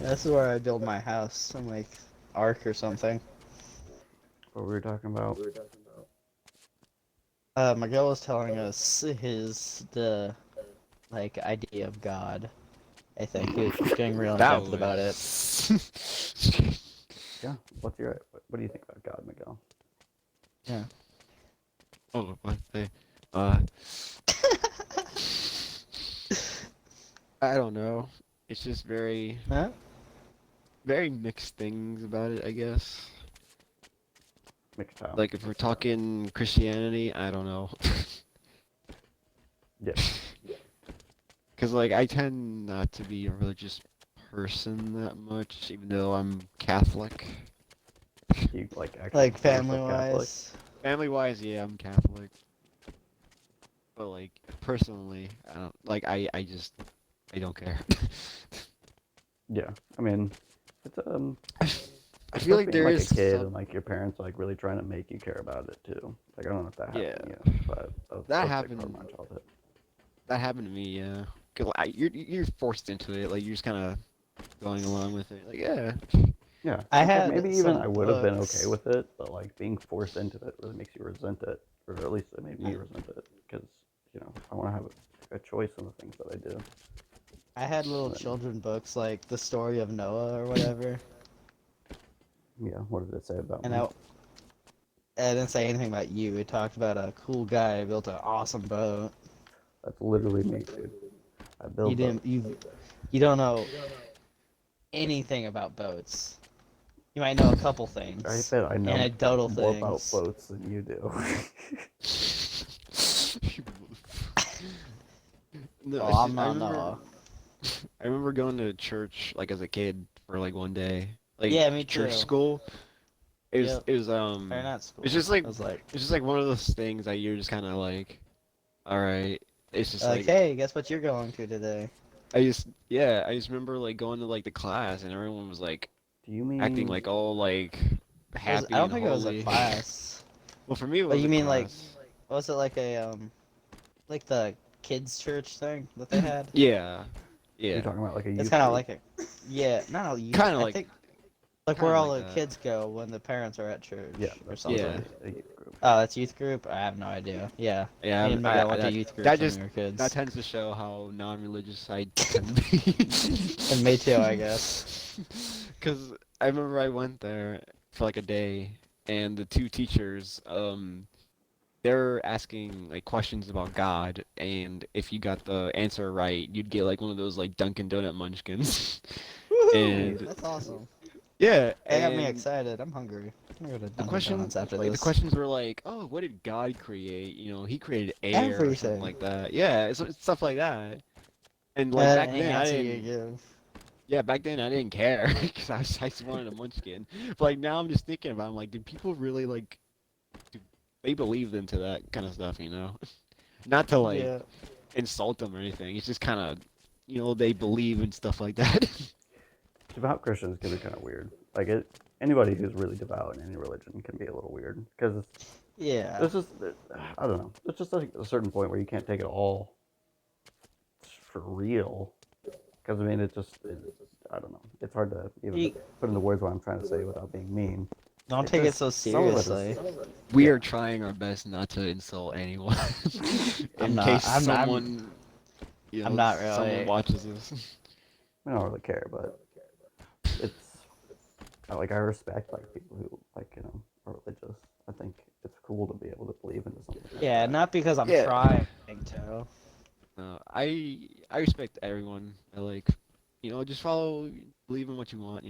Yeah, this is where I build my house. Some like ark or something. What were we talking about? Miguel was telling us the idea of God. I think he was getting real in That depth about it. Yeah. What do you think about God, Miguel? Yeah. Oh, what the? I don't know. It's just very Huh? mixed things about it, I guess. Mixed how? Like if we're talking Christianity, I don't know. Yeah. Cause like I tend not to be a religious person that much, even though I'm Catholic. You actually Like sound family Catholic? wise. Family-wise, yeah, I'm Catholic. But like personally, I don't like. I don't care. Yeah. I mean, it's I feel like being, there like is a kid some- and like your parents like really trying to make you care about it too. Like I don't know if that happened Yeah. to you, but That was, happened- Like, part of my childhood. That happened to me, yeah. 'Cause you're forced into it, like you're just kind of going along with it. Like yeah, Yeah. I like, had maybe even some I would have been books. okay with it, but like being forced into it really makes you resent it, or at least it made me resent it because I want to have a choice in the things that I do. I had little children books like the story of Noah or whatever. Yeah. What did it say about And me? I didn't say anything about you. It talked about a cool guy who built an awesome boat. That's literally me, dude. I built. You didn't. You don't know anything about boats. You might know a couple things. I bet I know anecdotal more things. about boats than you do. No, Oh, I'm I not remember- Noah. I I remember going to church like as a kid for like one day, like Yeah, me church too. school. It was Yep. it was Or not school. it's just like I was like, it's just like one of those things that you're just kind of like, all right. It's just like hey, guess what you're going to today? I just remember like going to like the class and everyone was like Do you acting mean like all like I happy don't and think it was a holy. class. Well, for me it But was you a mean like, class. was it like a like the kids' church thing that they had? Yeah, you're yeah, talking about like a It's youth kind of group? like yeah, not a youth. kind of I like think like kind where of all like the that. kids go when the parents are at church Yeah, or that's something. Yeah. a youth group. Oh, it's youth group. I have no idea. Yeah, Yeah, me and Miguel went to that youth groups that when we just were that kids, tends to show how non-religious I tend to be. and me too, I guess. Because I remember I went there for like a day, and the two teachers, they're asking like questions about God, and if you got the answer right, you'd get like one of those like Dunkin' Donut munchkins. Woohoo! And That's awesome. yeah, That got me and excited. I'm hungry. I'm gonna go to the Dunkin' question, Donuts after like the this. questions were like, oh, what did God create? You know, he created air or something Everything. like that. Yeah, it's stuff like that. And like back Any then, I answer you didn't. give. Yeah, back then I didn't care because I just wanted a munchkin. But like now I'm just thinking about, I'm like, do people really like, do they believe into that kind of stuff? You know, not to like Yeah. insult them or anything. It's just kind of, they believe in stuff like that. Devout Christians can be kind of weird. Like anybody who's really devout in any religion can be a little weird because Yeah. there's just I don't know. There's just like a certain point where you can't take it all for real. Because I mean, I don't know. It's hard to even You put into words what I'm trying to say without being mean. don't Like, take it there's so some of it seriously. We yeah. are trying our best not to insult anyone I'm in not. case I'm not. I'm not someone really. watches this. I don't really care, but it's like I respect like people who like are religious. I think it's cool to be able to believe into something like Yeah, that. not because I'm Yeah. trying to. No, I respect everyone. I like, just believe in what you want.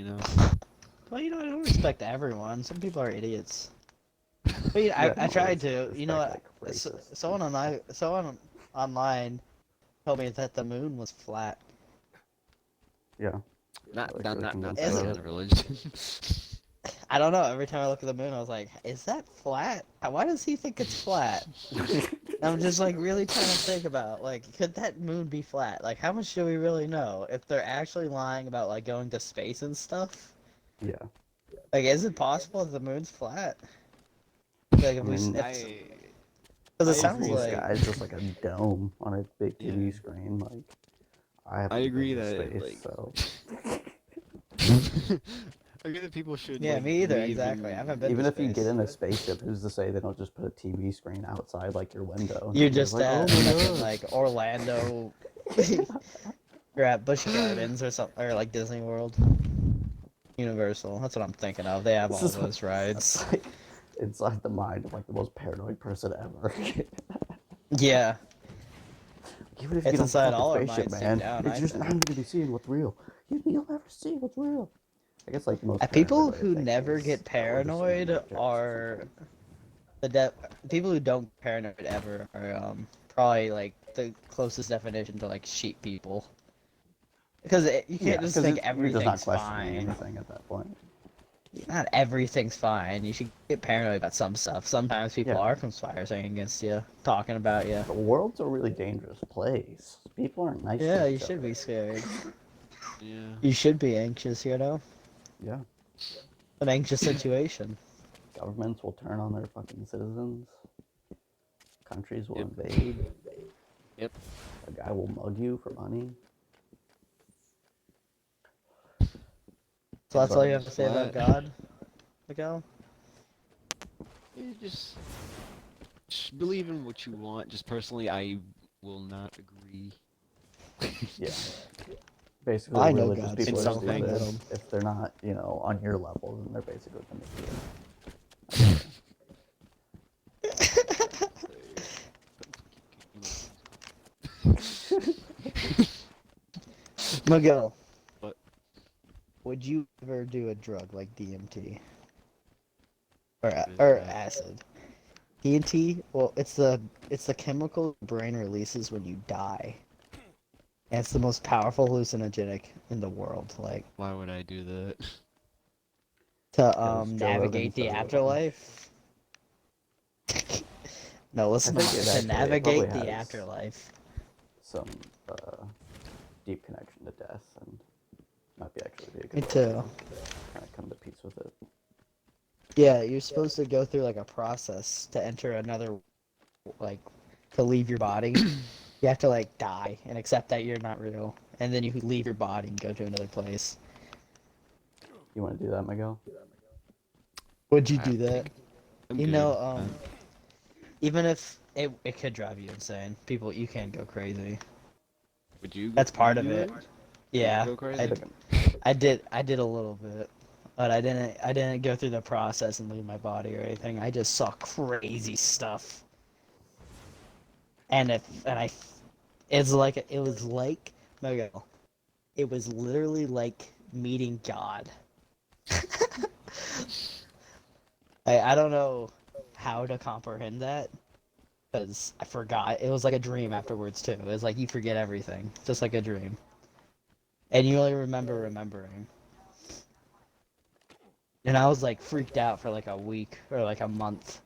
Well, I don't respect everyone. Some people are idiots. But Yeah, I don't tried really to. respect like racist. Someone online told me that the moon was flat. Yeah, Not like not really not not convinced that Is about it? kind it. of religion. I don't know. Every time I look at the moon, I was like, "Is that flat? Why does he think it's flat?" I'm just like really trying to think about like, could that moon be flat? Like, how much do we really know if they're actually lying about like going to space and stuff? Yeah, Like, is it possible that the moon's flat? Like, I mean, if I because I it most sounds of the agree like sky is just like a dome on a big yeah. TV screen. Like I I haven't agree been to that space, like so I agree that people should yeah, like me either. believe Exactly. I in haven't been to even if you space. get in a spaceship, who's to say they don't just put a TV screen outside like your window? And You're somebody's just like, oh at my fucking god. like Orlando. You're at Busch Gardens or something, or like Disney World, Universal. That's what I'm thinking of. They have This all is those rides. like inside the mind of like the most paranoid person ever. Yeah, Even if you it's get off the inside fucking all our spaceship, minds deep man, down, you're I just not think. going to be seeing what's real. You'll never see what's real. I guess like the most paranoid People way of who thinking never is get we're just seeing paranoid objects or are something. people who don't get paranoid ever are probably like the closest definition to like sheep people. Because you Yeah, can't just because think you're just not everything's questioning fine. anything at that point. Not everything's fine. You should get paranoid about some stuff. Sometimes people Yeah, are conspiring against you, talking about you. the world's a really dangerous place. People aren't nice to Yeah, you each should other. be scared. yeah. You should be anxious, Yeah, an anxious situation. governments will turn on their fucking citizens. Countries will Yep. invade. Yep. A guy will mug you for money. So that's all you have But to say about Flat. God, Miguel? You just believe in what you want. Just personally, I will not agree. yeah, basically, I know religious God, people In are some so I stupid. get things. him. If they're not, on your level, then they're basically going to be. Miguel, But would you ever do a drug like DMT or what is or that? acid? DMT, well, it's the chemical your brain releases when you die, And it's the most powerful hallucinogenic in the world. Like Why would I do that? to Because Joe navigate Rogan the says a bunch. afterlife. No, I listen, think it to actually navigate probably the has afterlife. some deep connection to death, and might be actually be a Me good way too. to kind of come to peace with it. Yeah, you're supposed to go through like a process to enter another, like, to leave your body. You have to like die and accept that you're not real, and then you leave your body and go to another place. You want to do that, Miguel? Would you I do that? think I'm You good. know, even if it could drive you insane, people, you can go crazy. Would you? That's part would of you do it. that? Yeah, Go crazy. I did a little bit, but I didn't go through the process and leave my body or anything. I just saw crazy stuff, and it was like Miguel. It was literally like meeting God. I don't know how to comprehend that because I forgot. It was like a dream afterwards too. It was like you forget everything, just like a dream, and you only remember remembering. And I was like freaked out for like a week or like a month.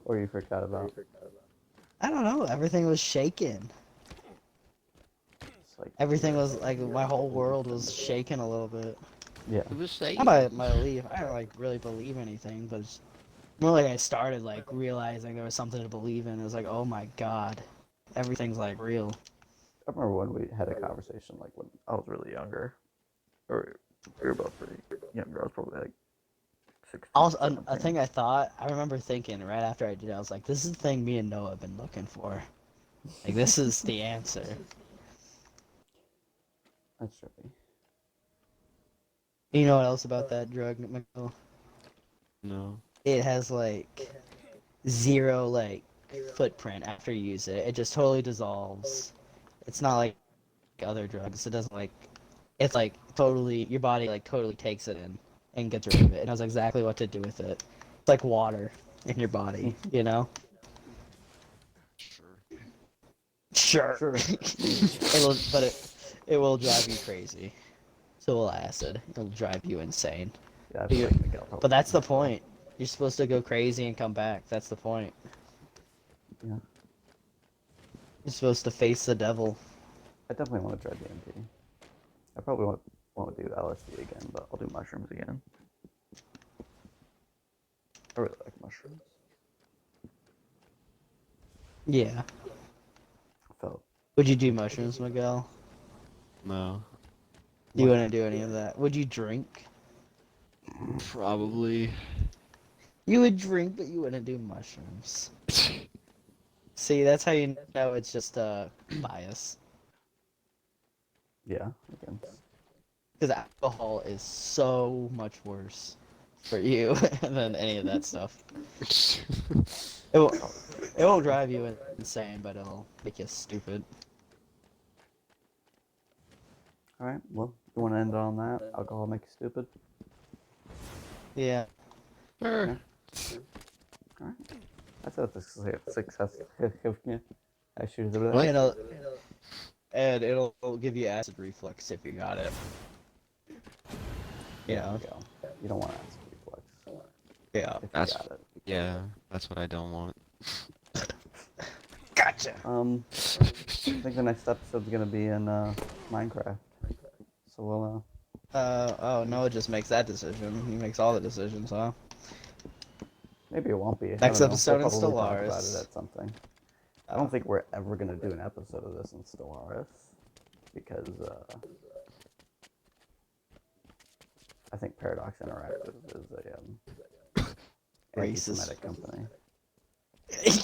Or you freaked out about? I don't know. Everything was shaking. It's like Everything was like my whole world was shaking a little bit. yeah. It was saying. I might believe. I don't like really believe anything, but it's more like I started like realizing there was something to believe in. It was like, oh my god, everything's like real. I remember when we had a conversation, like when I was really younger, or we were both pretty younger. I was probably like 16, Also, a 17. thing I remember thinking right after I did it, I was like, this is the thing me and Noah have been looking for. Like, this is the answer. That's trippy. You know what else about that drug, Miguel? No. It has like zero like footprint after you use it. It just totally dissolves. It's not like other drugs. It doesn't like. It's like totally your body like totally takes it in and gets rid of it. It knows exactly what to do with it. It's like water in your body, you know? Sure. Sure. It will drive you crazy. So will acid. It'll drive you insane. Yeah, I feel like Miguel probably. But that's the point. You're supposed to go crazy and come back. That's the point. Yeah. You're supposed to face the devil. I definitely want to try DMT. I probably won't do LSD again, but I'll do mushrooms again. I really like mushrooms. Yeah. Felt Would you do mushrooms, Miguel? No. Do you want to do any of that? Would you drink? Probably. You would drink, but you wouldn't do mushrooms. See, that's how you know it's just bias. yeah. Again. Because alcohol is so much worse for you than any of that stuff. It won't drive you insane, but it'll make you stupid. All right. Well, you want to end on that? Alcohol make you stupid. Yeah. Sure. All right. That's a success. I should do What? that. And it'll give you acid reflux if you got it. You know? You don't want acid reflux. Yeah. If you That's got it. yeah. That's what I don't want. Gotcha. I think the next episode's gonna be in Minecraft. So we'll Oh, Noah just makes that decision. He makes all the decisions, huh? maybe it won't be. Next I don't know. episode We'll in probably talk about Stellaris. it at something. I don't think we're ever gonna do an episode of this in Stellaris because I think Paradox Interactive is a Racist. anti-Semitic company.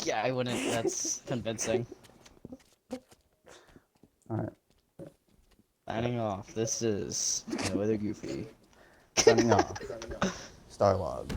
Yeah, I wouldn't. That's convincing. All right, Signing off. This is No Other Goofy. signing off. Starlog.